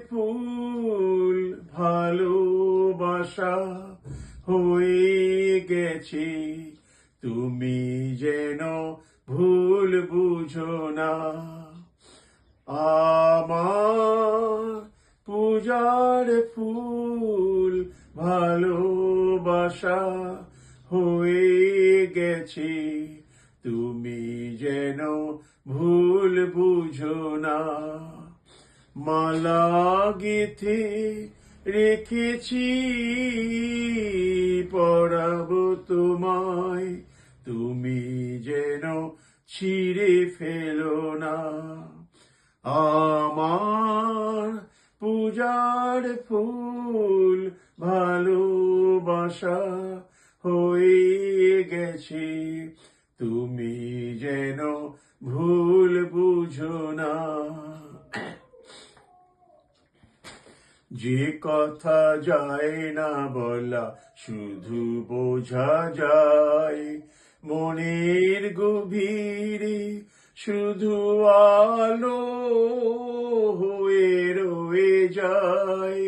ফুল ভালোবাসা হয়ে গেছে, তুমি যেন ভুল বুঝো না। আমার পূজার ফুল ভালোবাসা হয়ে গেছে, তুমি যেন ভুল বুঝো না। মালা গেথে রেখেছি পরাবো তোমায়, তুমি যেন ছিঁড়ে ফেলো না। আমার পূজার ফুল ভালোবাসা হয়ে গেছে, তুমি যেন ভুল বুঝো না। যে কথা যায় না বলা শুধু বোঝা যায়, মনের গভীরে শুধু আলো হয়ে রয়ে যায়।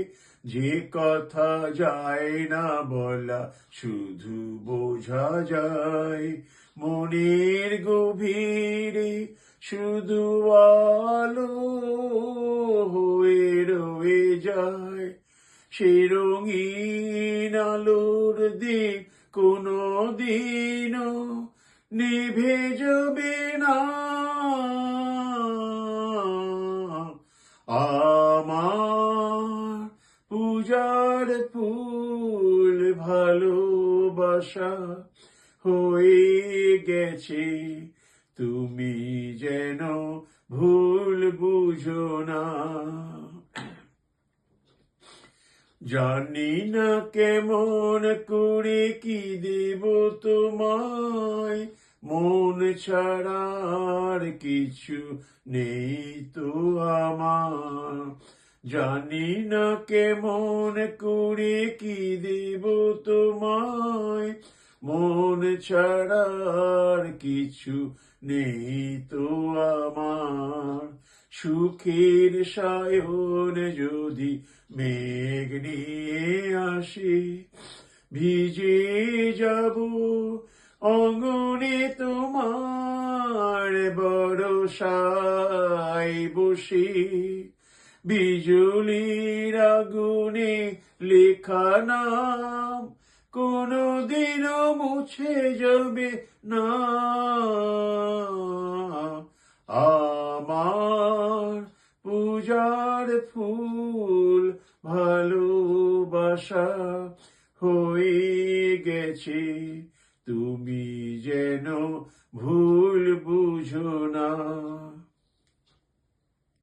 যে কথা যায় না বলা শুধু বোঝা যায়, মনের গভীরে শুধু আলো হয়ে রয়ে যায়। সে রঙিন আলোর দিক কোনো দিনও নিভে যাবে না। আমার পূজার ফুল ভালোবাসা হয়ে গেছে, তুমি যেন ভুল বুঝো না। জানি না কেমন করে কি দেব তোমায়, মন ছাড়া আর কিছু নেই তো আমার। জানি না কেমন করে কি দেব তোমায়, মন ছাড়া আর কিছু নেই তো আমার। সুখের সায়ন যদি মেঘ নিয়ে আসে, ভিজে যাব অঙ্গনে তোমার বরসায় বসে। বিজুলির আগুনে লেখা নাম কোনদিনও মুছে যাবে না। আমার পূজার ফুল ভালোবাসা হয়ে গেছে, তুমি যেন ভুল বুঝো না।